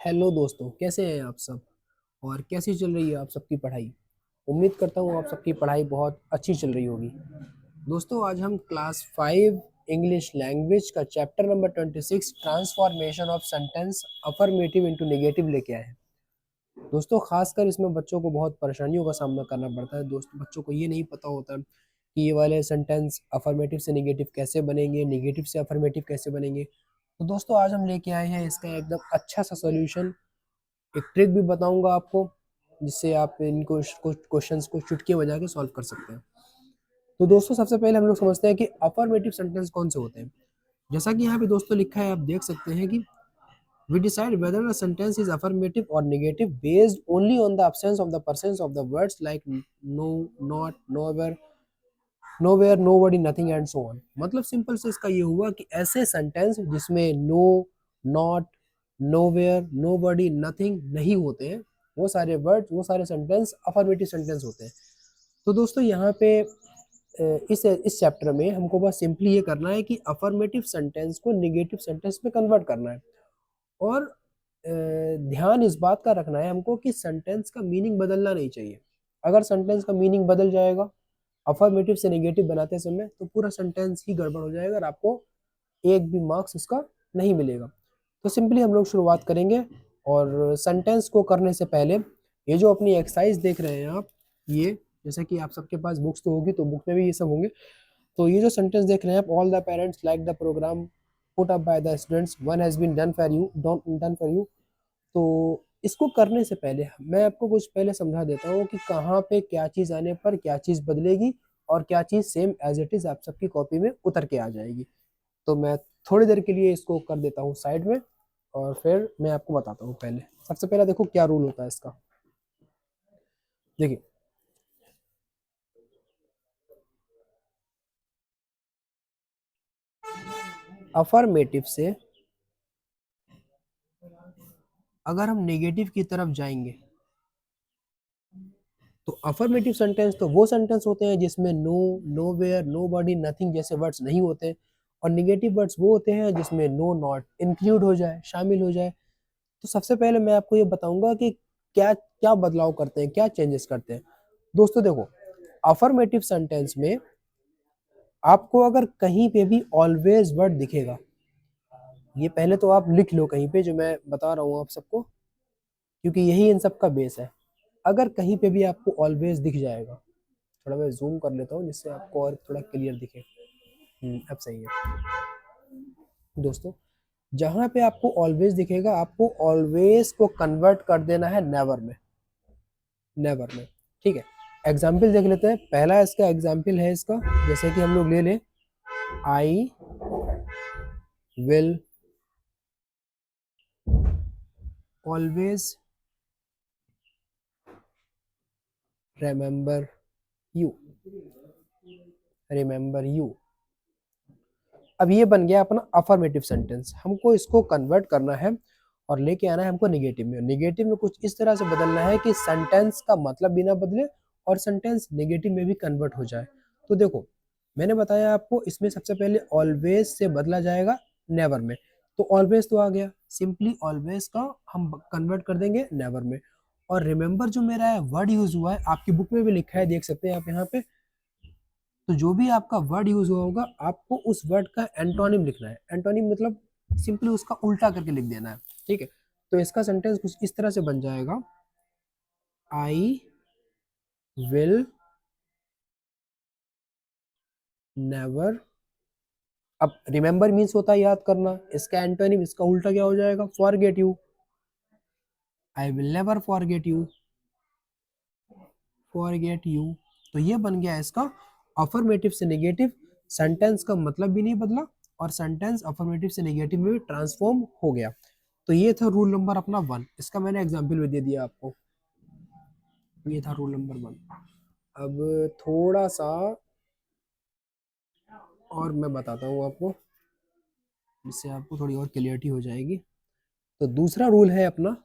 Hello दोस्तों, कैसे हैं आप सब और कैसी चल रही है आप सबकी पढ़ाई। उम्मीद करता हूँ आप सबकी पढ़ाई बहुत अच्छी चल रही होगी। दोस्तों, आज हम क्लास 5 इंग्लिश लैंग्वेज का chapter number 26 transformation of sentence affirmative into negative लेके आए हैं। दोस्तों, खासकर इसमें बच्चों को बहुत परेशानियों का सामना करना पड़ता है। दोस्तों, बच्चों को ये नहीं पता होता कि ये वाले सेंटेंस अफर्मेटिव से नेगेटिव कैसे बनेंगे, नेगेटिव से अफर्मेटिव कैसे बनेंगे। तो दोस्तों, आज हम लेके आए हैं इसका एकदम अच्छा सा सॉल्यूशन। एक ट्रिक भी बताऊंगा आपको, जिससे आप इनको कुछ क्वेश्चंस को चुटकी बजा के सॉल्व कर सकते हैं। तो दोस्तों, सबसे पहले हम लोग समझते हैं कि अफर्मेटिव सेंटेंस कौन से होते हैं। जैसा कि यहाँ पे दोस्तों लिखा है, आप देख सकते हैं कि we decide whether a sentence is affirmative or negative based only on the absence of the presence of the words like no, not, nowhere, nowhere, nobody, nothing and so on। मतलब सिंपल से इसका ये हुआ कि ऐसे sentence जिसमें no, not, nowhere, nobody, nothing नहीं होते हैं, वो सारे वर्ड, वो सारे सेंटेंस अफर्मेटिव सेंटेंस होते हैं। तो दोस्तों, यहाँ पे इस चैप्टर में हमको बस सिंपली ये करना है कि अफर्मेटिव सेंटेंस को नेगेटिव सेंटेंस में कन्वर्ट करना है। और ध्यान इस बात का रखना है हमको कि सेंटेंस का मीनिंग बदलना नहीं चाहिए। अगर सेंटेंस का मीनिंग बदल जाएगा अफर्मेटिव से नेगेटिव बनाते समय, तो पूरा सेंटेंस ही गड़बड़ हो जाएगा और आपको एक भी मार्क्स उसका नहीं मिलेगा। तो सिंपली हम लोग शुरुआत करेंगे। और सेंटेंस को करने से पहले ये जो अपनी एक्सरसाइज देख रहे हैं आप, ये जैसे कि आप सबके पास बुक्स तो होगी, तो बुक में भी ये सब होंगे। तो ये जो सेंटेंस देख रहे हैं आप, all the parents like the programme put up by the students, one has been done for you. तो इसको करने से पहले मैं आपको कुछ पहले समझा देता हूँ कि कहाँ पे क्या चीज़ आने पर क्या चीज़ बदलेगी और क्या चीज़ सेम एज इट इज़ आप सबकी कॉपी में उतर के आ जाएगी। तो मैं थोड़ी देर के लिए इसको कर देता हूँ साइड में, और फिर मैं आपको बताता हूँ। पहले सबसे पहला देखो क्या रूल होता है इसका। देखिए, अफर्मेटिव से अगर हम नेगेटिव की तरफ जाएंगे, तो अफर्मेटिव सेंटेंस तो वो सेंटेंस होते हैं जिसमें नो, नोवेयर, नोबडी, नथिंग जैसे वर्ड्स नहीं होते। और निगेटिव वर्ड्स वो होते हैं जिसमें नो, नॉट इंक्लूड हो जाए, शामिल हो जाए। तो सबसे पहले मैं आपको ये बताऊंगा कि क्या क्या बदलाव करते हैं, क्या चेंजेस करते हैं। दोस्तों देखो, अफर्मेटिव सेंटेंस में आपको अगर कहीं पे भी ऑलवेज वर्ड दिखेगा, ये पहले तो आप लिख लो कहीं पे जो मैं बता रहा हूँ आप सबको, क्योंकि यही इन सब का बेस है। अगर कहीं पे भी आपको ऑलवेज दिख जाएगा, थोड़ा मैं जूम कर लेता हूँ जिससे आपको और थोड़ा क्लियर दिखे। अब सही है। दोस्तों, जहां पे आपको ऑलवेज दिखेगा, आपको ऑलवेज को कन्वर्ट कर देना है नेवर में। नेवर में, ठीक है। एग्जाम्पल देख लेते हैं। पहला इसका एग्जाम्पल है इसका, जैसे कि हम लोग ले लें, I will always remember you. Remember you. अब ये बन गया अपना अफर्मेटिव सेंटेंस। हमको इसको कन्वर्ट करना है और लेके आना है हमको नेगेटिव में। नेगेटिव में कुछ इस तरह से बदलना है कि सेंटेंस का मतलब भी ना बदले और सेंटेंस नेगेटिव में भी कन्वर्ट हो जाए। तो देखो, मैंने बताया आपको, इसमें सबसे पहले ऑलवेज से बदला जाएगा नेवर में। तो ऑलवेज तो आ गया, सिंपली ऑलवेज का हम कन्वर्ट कर देंगे नेवर में। और रिमेंबर जो मेरा है वर्ड यूज हुआ है, आपकी बुक में भी लिखा है, देख सकते हैं आप यहाँ पे। तो जो भी आपका वर्ड यूज हुआ होगा, आपको उस वर्ड का एंटोनिम लिखना है। एंटोनिम मतलब सिंपली उसका उल्टा करके लिख देना है, ठीक है। तो इसका सेंटेंस कुछ इस तरह से बन जाएगा, आई विल नेवर। अब रिमेंबर मीन्स होता है याद करना, इसका एंटोनिम, इसका उल्टा क्या हो जाएगा, forget you. I will never forget you, forget you. तो ये बन गया इसका अफर्मेटिव से नेगेटिव। सेंटेंस का मतलब भी नहीं बदला और सेंटेंस अफर्मेटिव से नेगेटिव में ट्रांसफॉर्म हो गया। तो ये था रूल नंबर अपना 1। इसका मैंने एग्जाम्पल भी दे दिया आपको। ये था रूल नंबर 1। अब थोड़ा सा और मैं बताता हूँ आपको, जिससे आपको थोड़ी और क्लियरिटी हो जाएगी। तो दूसरा रूल है अपना,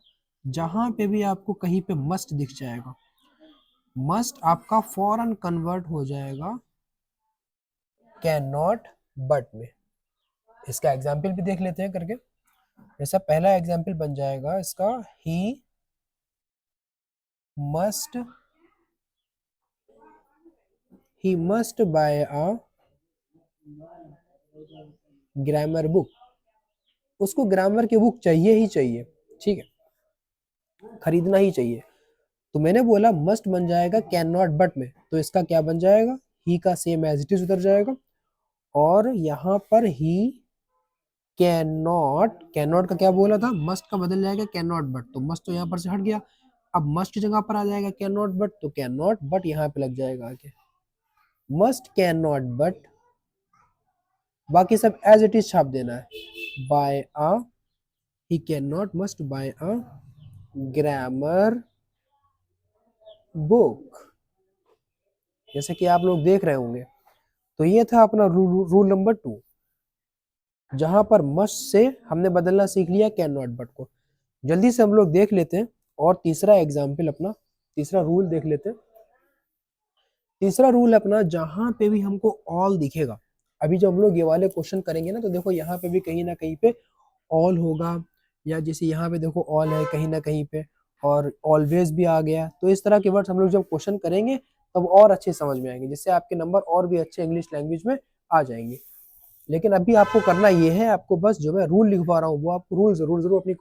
जहां पे भी आपको कहीं पे मस्ट दिख जाएगा, मस्ट आपका फौरन कन्वर्ट हो जाएगा कैन नॉट बट में। इसका एग्जाम्पल भी देख लेते हैं करके। जैसा पहला एग्जाम्पल बन जाएगा इसका, he must buy a grammar book. उसको ग्रामर की बुक चाहिए ही चाहिए, ठीक है, खरीदना ही चाहिए। तो मैंने बोला मस्ट बन जाएगा कैन नॉट बट में, तो इसका क्या बन जाएगा, ही का सेम एज इट इज उतर जाएगा। और यहाँ पर ही कैन नॉट का क्या बोला था, मस्ट का बदल जाएगा कैन नॉट बट, तो मस्ट तो यहाँ पर से हट गया। अब मस्ट की जगह पर आ जाएगा कैन नॉट बट, तो कैन नॉट बट यहाँ पे लग जाएगा आके, मस्ट कैन नॉट बट, बाकी सब एज इट इज छाप देना है। Buy a, he can not must buy a grammar book, जैसे कि आप लोग देख रहे होंगे। तो ये था अपना रूल नंबर 2, जहां पर मस्ट से हमने बदलना सीख लिया कैन नॉट बट को। जल्दी से हम लोग देख लेते हैं और तीसरा एग्जाम्पल अपना, तीसरा रूल देख लेते हैं। तीसरा रूल अपना, जहां पे भी हमको ऑल दिखेगा, अभी जब हम लोग ये वाले क्वेश्चन करेंगे ना, तो देखो यहाँ पे भी कहीं ना कहीं पे ऑल होगा, या जैसे यहाँ पे देखो ऑल है कहीं ना कहीं पे, और ऑलवेज भी आ गया। तो इस तरह के वर्ड्स हम लोग जब क्वेश्चन करेंगे तब और अच्छे समझ में आएंगे, जिससे आपके नंबर और भी अच्छे इंग्लिश लैंग्वेज में आ जाएंगे। लेकिन अभी आपको करना ये है, आपको बस जो मैं रूल लिखवा रहा हूँ वो आप रूल जरूर जरूर अपनी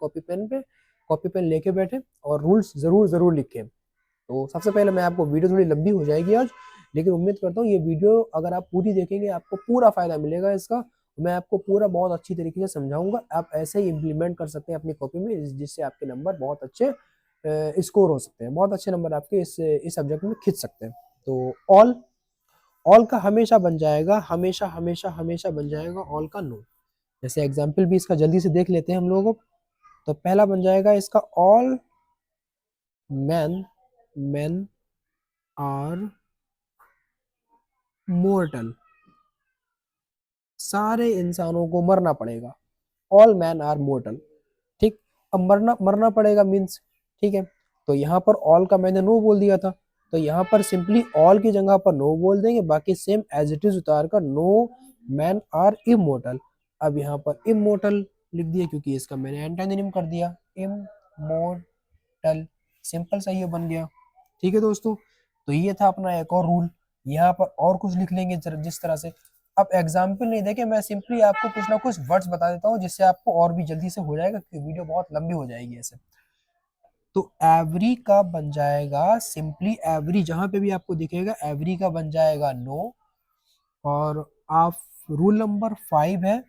कॉपी पेन लेके बैठे और रूल्स जरूर जरूर लिखें। तो सबसे पहले मैं आपको, वीडियो थोड़ी लंबी हो जाएगी आज, लेकिन उम्मीद करता हूँ ये वीडियो अगर आप पूरी देखेंगे आपको पूरा फायदा मिलेगा इसका। मैं आपको पूरा बहुत अच्छी तरीके से समझाऊंगा, आप ऐसे ही इम्प्लीमेंट कर सकते हैं अपनी कॉपी में, जिससे आपके नंबर बहुत अच्छे स्कोर हो सकते हैं, बहुत अच्छे नंबर आपके इस सब्जेक्ट में खींच सकते हैं। तो ऑल, ऑल का हमेशा बन जाएगा, हमेशा हमेशा हमेशा बन जाएगा ऑल का नो। जैसे एग्जाम्पल भी इसका जल्दी से देख लेते हैं हम लोग। तो पहला बन जाएगा इसका, all man man are mortal, सारे इंसानों को मरना पड़ेगा, ऑल मैन आर मोर्टल। ठीक, अब मरना मरना पड़ेगा मीन्स, ठीक है, तो यहाँ पर ऑल का मैंने नो बोल दिया था, तो यहाँ पर सिंपली ऑल की जगह पर नो बोल देंगे, बाकी सेम एज इट इज उतार कर नो मैन आर इमोर्टल। अब यहाँ पर इमोर्टल लिख दिया क्योंकि इसका मैंने एंटोनिम कर दिया इमोर्टल, सिंपल सा ये बन गया। ठीक है दोस्तों, तो ये था अपना एक और रूल। यहाँ पर और कुछ लिख लेंगे जिस तरह से, अब एग्जाम्पल नहीं देके मैं सिंपली आपको कुछ ना कुछ वर्ड्स बता देता हूँ, जिससे आपको और भी जल्दी से हो जाएगा, क्योंकि वीडियो बहुत लंबी हो जाएगी ऐसे। तो एवरी का बन जाएगा सिंपली एवरी, जहां पे भी आपको दिखेगा एवरी का बन जाएगा नो। और आप, रूल नंबर 5 है,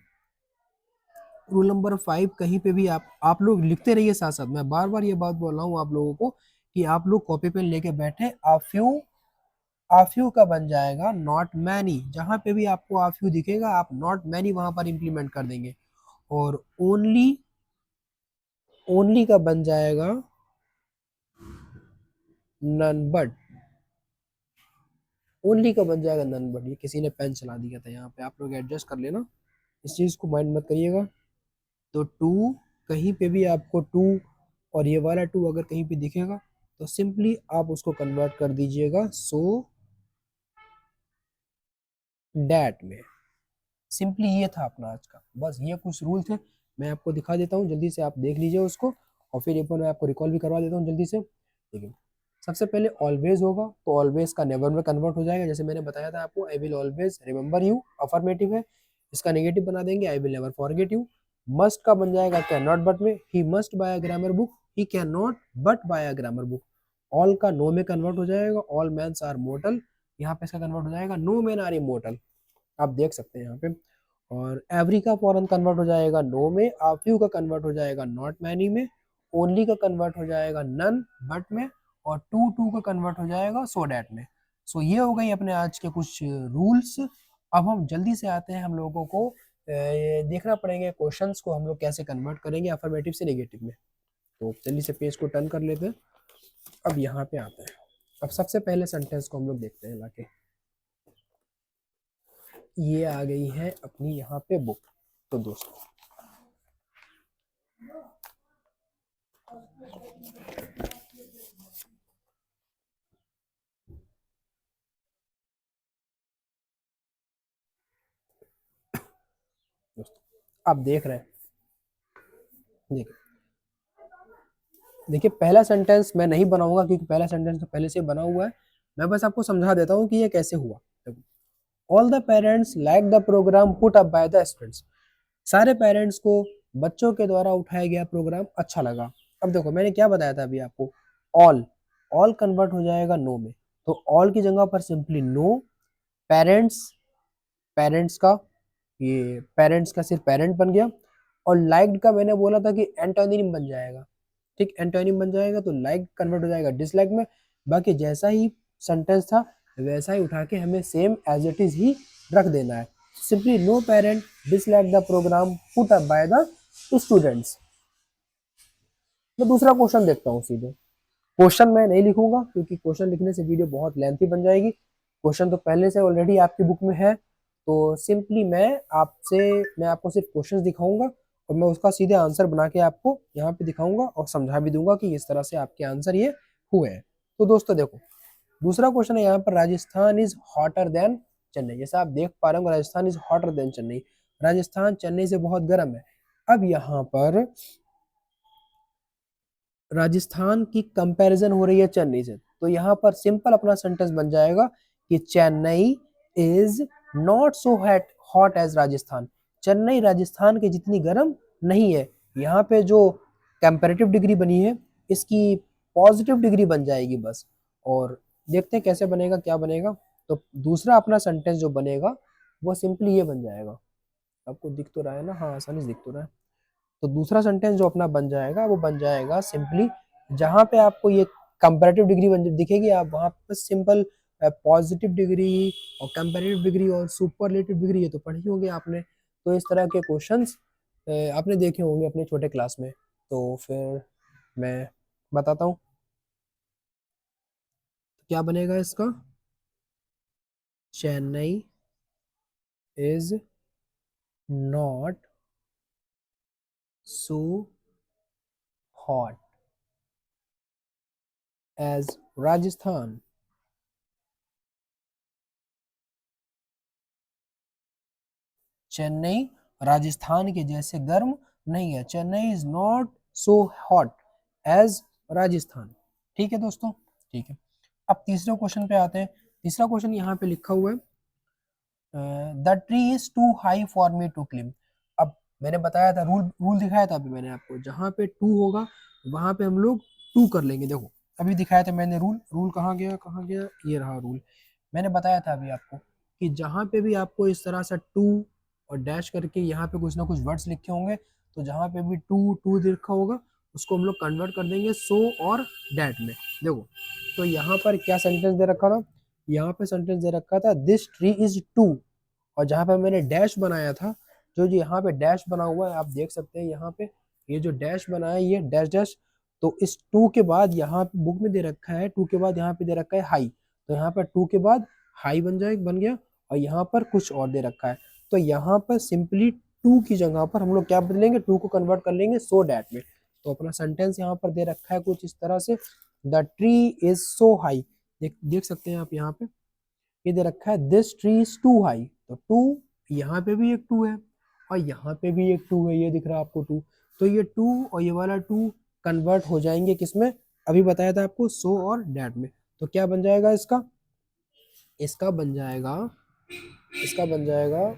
रूल नंबर 5 कहीं पे भी आप लोग लिखते रहिए साथ साथ, मैं बार बार ये बात बोल रहा हूँ आप लोगों को कि आप लोग कॉपी पेन लेके बैठे। आफ्यू का बन जाएगा नॉट मैनी, जहां पे भी आपको आफ्यू दिखेगा आप नॉट मैनी वहां पर इंप्लीमेंट कर देंगे। और ओनली, ओनली का बन जाएगा नन बट, ओनली का बन जाएगा नन बट। ये किसी ने पेन चला दिया था यहाँ पे, आप लोग एडजस्ट कर लेना, इस चीज को माइंड मत करिएगा। तो टू, कहीं पे भी आपको टू और ये वाला टू अगर कहीं पे दिखेगा तो सिंपली आप उसको कन्वर्ट कर दीजिएगा सो डैट में। सिंपली ये था अपना आज का, बस ये कुछ रूल थे, मैं आपको दिखा देता हूँ जल्दी से, आप देख लीजिए उसको, और फिर एक बार मैं आपको रिकॉल भी करवा देता हूँ जल्दी से। देखिए, सबसे पहले ऑलवेज होगा, तो ऑलवेज का नेवर में कन्वर्ट हो जाएगा, जैसे मैंने बताया था आपको, I will always remember you, affirmative है, इसका नेगेटिव बना देंगे, I will never forget you. Must का बन जाएगा कैन नॉट बट में, he must buy a grammar book, he can not but by a grammar book. All का no में कन्वर्ट हो जाएगा, ऑल मैंस आर मोर्टल, यहाँ पे इसका कन्वर्ट हो जाएगा नो मैन आर इमोर्टल, आप देख सकते हैं यहाँ पे। और एवरी का फॉरन कन्वर्ट हो जाएगा नो में, आ फ्यू का कन्वर्ट हो जाएगा नॉट मैनी में, ओनली का कन्वर्ट हो जाएगा नन बट में, और टू टू का कन्वर्ट हो जाएगा सो डैट में। सो ये हो गई अपने आज के कुछ रूल्स। अब हम जल्दी से आते हैं, हम लोगों को देखना पड़ेंगे क्वेश्चंस को हम लोग कैसे कन्वर्ट करेंगे अफर्मेटिव से नेगेटिव में। तो जल्दी से पेज को टर्न कर लेते हैं। अब यहाँ पे आते हैं, अब सबसे पहले सेंटेंस को हम लोग देखते हैं लाके, ये आ गई है अपनी यहाँ पे बुक। तो दोस्तों दोस्तों आप देख रहे हैं देखिए देखिए पहला सेंटेंस मैं नहीं बनाऊंगा क्योंकि पहला सेंटेंस तो पहले से बना हुआ है, मैं बस आपको समझा देता हूँ कि ये कैसे हुआ। All the parents like the programme put up by the students. सारे पेरेंट्स को बच्चों के द्वारा उठाया गया प्रोग्राम अच्छा लगा। अब देखो मैंने क्या बताया था अभी आपको, ऑल, ऑल कन्वर्ट हो जाएगा नो में, तो ऑल की जगह पर सिंपली नो, पेरेंट्स, पेरेंट्स का ये पेरेंट्स का सिर्फ पेरेंट बन गया, और लाइक्ड का मैंने बोला था कि एंटोनिम बन जाएगा, ठीक, एंटोनिम बन जाएगा तो लाइक कन्वर्ट हो जाएगा डिसलाइक में। बाकी जैसा ही सेंटेंस था वैसा ही उठा के हमें सेम एज इट इज ही रख देना है। Simply no parent dislike the programme put up by the students. मैं दूसरा क्वेश्चन देखता हूँ सीधे। क्वेश्चन मैं नहीं लिखूंगा क्योंकि क्वेश्चन लिखने से वीडियो बहुत लेंथी बन जाएगी। क्वेश्चन तो पहले से ऑलरेडी आपकी बुक में है, तो सिंपली मैं आपको सिर्फ क्वेश्चन दिखाऊंगा और मैं उसका सीधे आंसर बना के आपको यहाँ पे दिखाऊंगा और समझा भी दूंगा कि इस तरह से आपके आंसर ये हुए हैं। तो दोस्तों देखो दूसरा क्वेश्चन है यहाँ पर, Rajasthan is hotter then Chennai. जैसा आप देख पा रहे हो Rajasthan is hotter then Chennai, Rajasthan Chennai से बहुत गर्म है। अब यहाँ पर राजस्थान की कंपैरिजन हो रही है चेन्नई से, तो यहाँ पर सिंपल अपना सेंटेंस बन जाएगा कि Chennai is not so hot as Rajasthan. Chennai Rajasthan की जितनी गर्म नहीं है। यहाँ पे जो कंपैरेटिव डिग्री बनी है इसकी पॉजिटिव डिग्री बन जाएगी बस। और देखते हैं कैसे बनेगा, क्या बनेगा। तो दूसरा अपना सेंटेंस जो बनेगा वो सिंपली ये बन जाएगा, आपको दिख तो रहा है ना, हाँ आसानी से दिख तो रहा है। तो दूसरा सेंटेंस जो अपना बन जाएगा वो बन जाएगा सिंपली, जहां पे आपको ये कंपैरेटिव डिग्री बन दिखेगी आप वहां पर सिंपल पॉजिटिव डिग्री और कंपैरेटिव डिग्री और सुपरलेटिव डिग्री ये तो पढ़ी होंगे आपने। तो इस तरह के क्वेश्चंस आपने देखे होंगे अपने छोटे क्लास में। तो फिर मैं बताता हूँ क्या बनेगा इसका। Chennai is not so hot as Rajasthan. Chennai Rajasthan के जैसे गर्म नहीं है। Chennai is not so hot as Rajasthan. ठीक है दोस्तों, ठीक है। अब तीसरे क्वेश्चन पे आते हैं। तीसरा क्वेश्चन यहाँ पे लिखा हुआ है, the tree is too high for me to climb. अब मैंने बताया था रूल, रूल दिखाया था अभी मैंने आपको, जहाँ पे टू होगा वहां पे हम लोग टू कर लेंगे। देखो अभी दिखाया था मैंने रूल, रूल कहाँ गया कहाँ गया, ये रहा रूल। मैंने बताया था अभी आपको कि जहाँ पे भी आपको इस तरह से टू और डैश करके यहाँ पे कुछ ना कुछ वर्ड्स लिखे होंगे, तो जहाँ पे भी टू टू लिखा होगा उसको हम लोग कन्वर्ट कर देंगे सो और डैट में। देखो तो यहाँ पर क्या सेंटेंस दे रखा था, यहाँ पे सेंटेंस दे रखा था दिस ट्री इज टू, और जहाँ पे मैंने डैश बनाया था, जो जो यहाँ पे डैश बना हुआ है आप देख सकते हैं यहाँ पे, ये जो डैश बना है ये डैश डैश। तो इस टू के बाद यहाँ पे बुक में दे रखा है, टू के बाद यहाँ पे दे रखा है हाई, तो यहाँ पर टू के बाद हाई बन गया, और यहाँ पर कुछ और दे रखा है। तो यहाँ पर सिंपली टू की जगह पर हम लोग क्या बदलेंगे, टू को कन्वर्ट कर लेंगे सो डैट में। तो अपना सेंटेंस यहाँ पर दे रखा है कुछ इस तरह से, the tree is so high. देख सकते हैं आप यहाँ पे ये दे रखा है this tree is too high, तो टू यहाँ पे भी एक टू है और यहाँ पे भी एक टू है, ये दिख रहा है आपको टू। तो ये टू और ये वाला टू कन्वर्ट हो जाएंगे किसमें, अभी बताया था आपको सो और डैट में। तो क्या बन जाएगा इसका, इसका बन जाएगा, इसका बन जाएगा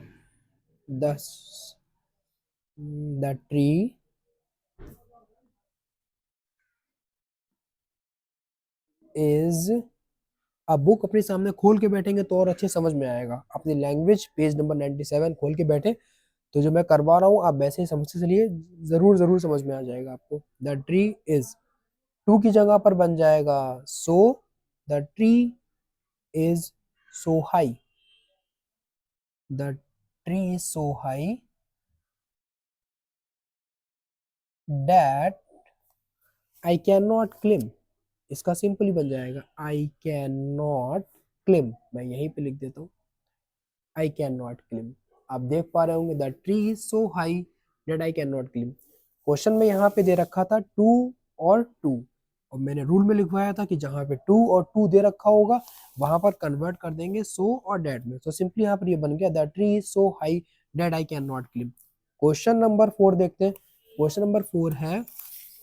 द ट्री इज, अब बुक अपने सामने खोल के बैठेंगे तो और अच्छे समझ में आएगा। अपनी लैंग्वेज पेज नंबर 97 खोल के बैठे तो जो मैं करवा रहा हूँ आप वैसे ही समझते चलिए, जरूर जरूर समझ में आ जाएगा आपको। द ट्री इज, टू की जगह पर बन जाएगा so, the tree is so high, the tree is so high that I can not climb. इसका सिंपली बन जाएगा आई कैन नॉट क्लिम, मैं यहीं पे लिख देता हूँ आई कैन नॉट क्लिम। आप देख पा रहे होंगे the tree is so high that I can not climb. Question में यहाँ पे दे रखा था टू और टू, और मैंने रूल में लिखवाया था कि जहाँ पे टू और टू दे रखा होगा वहां पर कन्वर्ट कर देंगे सो और डैट में। तो सिंपली यहाँ पर ये बन गया the tree is so high that I can not climb. Question number 4 देखते हैं। क्वेश्चन नंबर 4 है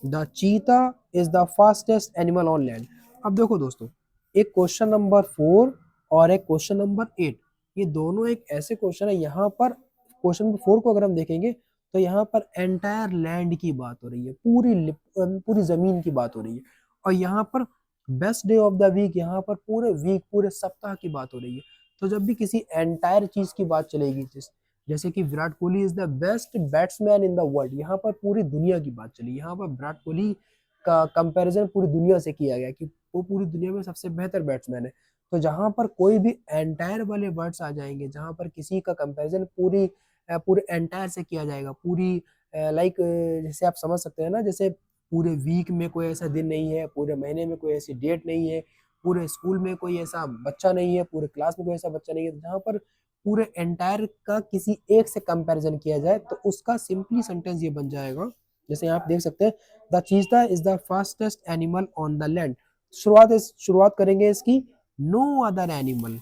द चीता is the fastest animal on land. अब देखो दोस्तों, एक क्वेश्चन नंबर 4 और एक क्वेश्चन नंबर 8, ये दोनों एक ऐसे क्वेश्चन है। यहाँ पर क्वेश्चन नंबर 4 को अगर हम देखेंगे तो यहाँ पर एंटायर लैंड की बात हो रही है, पूरी जमीन की बात हो रही है। और यहाँ पर best day of the week, यहाँ पर पूरे वीक, पूरे सप्ताह की बात हो रही है। तो जब भी किसी एंटायर चीज की बात चलेगी, जैसे कि Virat Kohli is the best batsman in the world, यहाँ पर पूरी दुनिया की बात चली। यहाँ पर विराट कोहली का कंपैरिजन पूरी दुनिया से किया गया कि वो पूरी दुनिया में सबसे बेहतर बैट्समैन है। तो जहां पर कोई भी एंटायर वाले वर्ड्स आ जाएंगे, जहां पर किसी का कंपैरिजन पूरे एंटायर से किया जाएगा, पूरी लाइक जैसे आप समझ सकते हैं ना, जैसे पूरे वीक में कोई ऐसा दिन नहीं है, पूरे महीने में कोई ऐसी डेट नहीं है, पूरे स्कूल में कोई ऐसा बच्चा नहीं है, पूरे क्लास में कोई ऐसा बच्चा नहीं है, जहाँ पर पूरे एंटायर का किसी एक से कंपैरिजन किया जाए, तो उसका सिंपली सेंटेंस ये बन जाएगा। जैसे आप देख सकते हैं, द चीता is the fastest animal on the land. शुरुआत करेंगे इसकी, नो अदर एनिमल।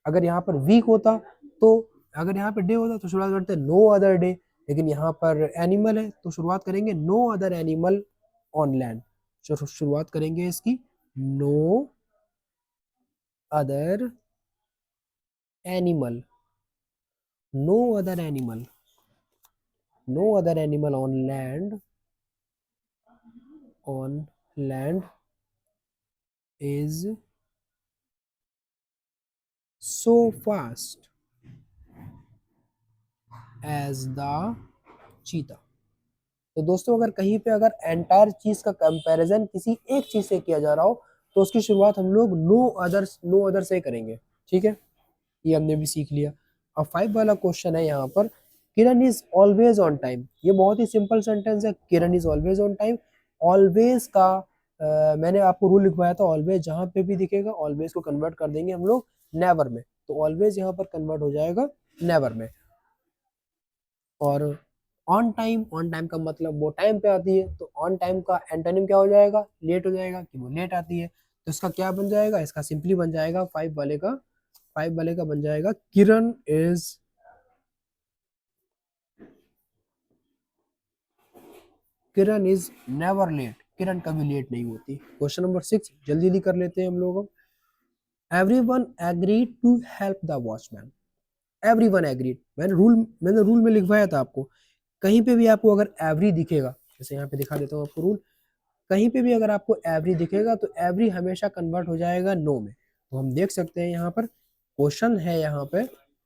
अगर यहाँ पर वीक होता तो, अगर यहाँ पे डे होता तो शुरुआत करते नो अदर डे, लेकिन यहाँ पर एनिमल है तो शुरुआत करेंगे no other animal on land. शुरुआत करेंगे इसकी, no other animal, no other animal, no other animal on land is so fast as the cheetah। तो दोस्तों, अगर कहीं पे अगर एंटायर चीज का कंपैरिजन किसी एक चीज से किया जा रहा हो, तो उसकी शुरुआत हम लोग नो अदर से करेंगे। ठीक है, ये हमने भी सीख लिया। अब 5 वाला क्वेश्चन है यहाँ पर, Kiran is always on time. ये बहुत ही सिंपल सेंटेंस है, Kiran is always on time. Always का मैंने आपको रूल लिखवाया था, ऑलवेज जहां पे भी दिखेगा ऑलवेज को कन्वर्ट कर देंगे हम लोग नेवर में। तो ऑलवेज यहाँ पर कन्वर्ट हो जाएगा नेवर में। और ऑन टाइम का मतलब वो टाइम पे आती है, तो ऑन टाइम का एंटोनिम क्या हो जाएगा, लेट हो जाएगा, कि वो लेट आती है। तो इसका क्या बन जाएगा, इसका सिंपली बन जाएगा 5 वाले का बन जाएगा, किरण इज नेवर लेट। किरण कभी लेट नहीं होती। क्वेश्चन नंबर 6 जल्दी जल्दी कर लेते हैं हम लोग। Everyone agreed to help the watchman. Everyone agreed, मैंने रूल में लिखवाया था आपको। कहीं पे भी आपको अगर एवरी दिखेगा, जैसे यहाँ पे दिखा देता हूँ आपको रूल, कहीं पे भी अगर आपको एवरी दिखेगा तो एवरी हमेशा कन्वर्ट हो जाएगा नो में। तो हम देख सकते हैं यहाँ पर क्वेश्चन है यहाँ पे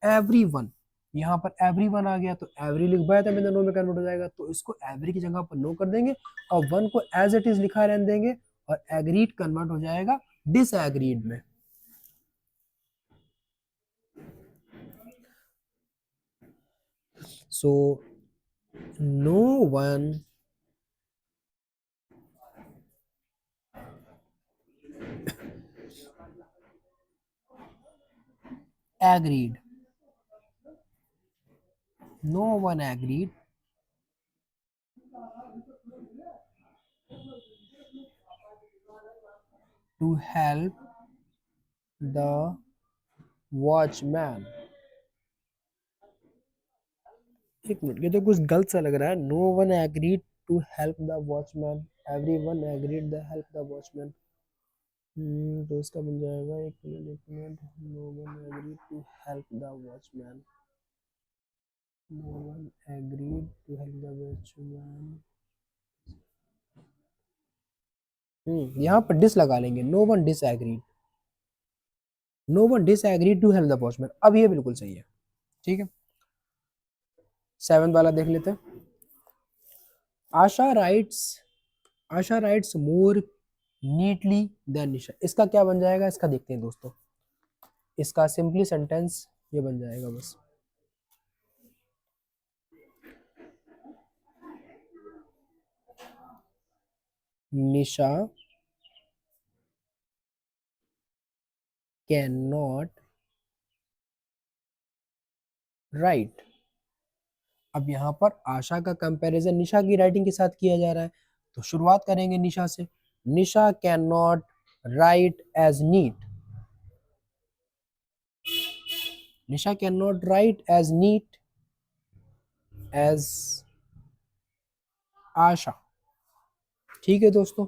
एवरी वन, यहाँ पर एवरी वन आ गया तो एवरी लिखवाया था मैंने, नो में कन्वर्ट हो जाएगा। तो इसको एवरी की जगह पर नो कर देंगे और वन को एज इट इज लिखा रहने देंगे, और एग्रीड कन्वर्ट हो जाएगा डिसएग्रीड में। So no one agreed, no one agreed to help the watchman. एक मिनट, ये तो कुछ गलत सा लग रहा है। No one agreed to help the watchman, every one agreed the help the watchman. तो इसका बन जाएगा, एक minute, no one agreed to help the watchman, no one agreed to help the watchman. यहाँ पर डिस लगा लेंगे, no one disagreed to help the watchman. अब ये बिल्कुल सही है। ठीक है, 7 वाला देख लेते हैं। आशा राइट्स आशा राइट्स मोर नीटली देन निशा। इसका क्या बन जाएगा, इसका देखते हैं दोस्तों। इसका सिंपली सेंटेंस ये बन जाएगा बस, निशा कैन नॉट राइट। अब यहाँ पर आशा का कंपैरिजन निशा की राइटिंग के साथ किया जा रहा है, तो शुरुआत करेंगे निशा से। Nisha can not write as neat, Nisha can not write as neat as Asha. ठीक है दोस्तों,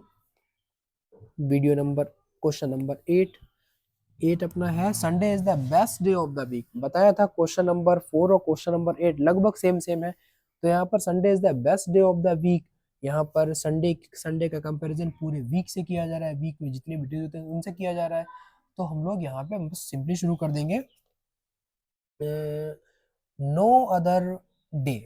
वीडियो नंबर क्वेश्चन नंबर 8 अपना है Sunday is the best day of the week. बताया था क्वेश्चन नंबर 4 और क्वेश्चन नंबर 8 लगभग सेम सेम है। तो यहाँ पर Sunday is the best day of the week, यहाँ पर संडे संडे का कंपैरिजन पूरे वीक से किया जा रहा है, वीक में जितने भी डेज होते हैं उनसे किया जा रहा है। तो हम लोग यहाँ पे बस सिंपली शुरू कर देंगे, no other day.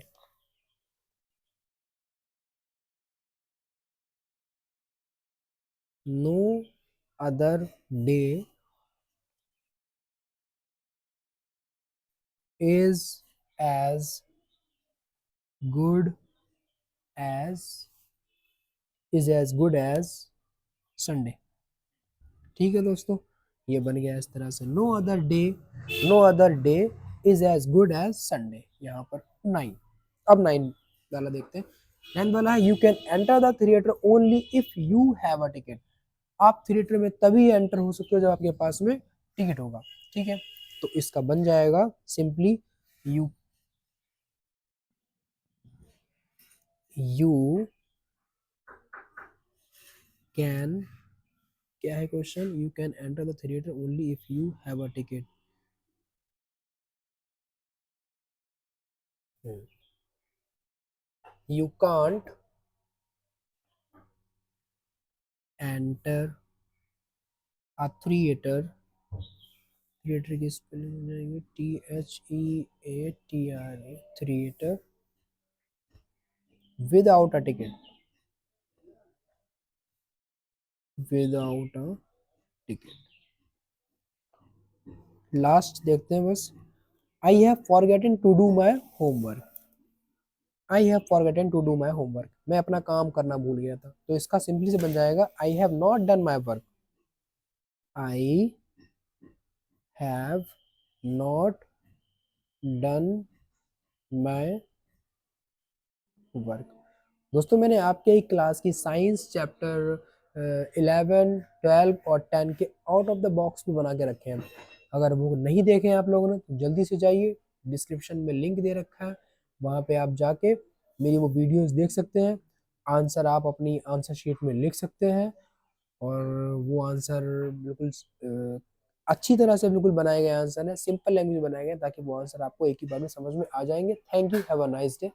No other day is as good as is as good as Sunday। ठीक है दोस्तों, ये बन गया इस तरह से, no other day is as good as Sunday. यहाँ पर 9। अब 9 वाला देखते हैं। 9 वाला है, you can enter the theatre only if you have a ticket. आप थिएटर में तभी एंटर हो सकते हो जब आपके पास में टिकट होगा। ठीक है, तो इसका बन जाएगा सिंपली, यू यू कैन, क्या है question, you can enter the theatre only if you have a ticket. You can't enter a theatre, theatre की स्पेलिंग हो जाएगी THEATRE, theatre, without a ticket, without a ticket. Last देखते हैं बस, I have forgotten to do my homework. I have forgotten to do my homework, मैं अपना काम करना भूल गया था। तो इसका सिंपली से बन जाएगा, I have not done my work. I have not done my work. दोस्तों मैंने आपके एक क्लास की साइंस चैप्टर 11, 12 और 10 के आउट ऑफ द बॉक्स भी बना के रखे हैं। अगर वो नहीं देखे हैं आप लोगों ने तो जल्दी से जाइए, डिस्क्रिप्शन में लिंक दे रखा है, वहाँ पे आप जाके मेरी वो वीडियोस देख सकते हैं। आंसर आप अपनी आंसर शीट में लिख सकते हैं, और वो आंसर बिल्कुल अच्छी तरह से बिल्कुल बनाए गए आंसर है, सिंपल लैंग्वेज में बनाए गए ताकि वो आंसर आपको एक ही बार में समझ में आ जाएंगे। Thank you, have a nice day.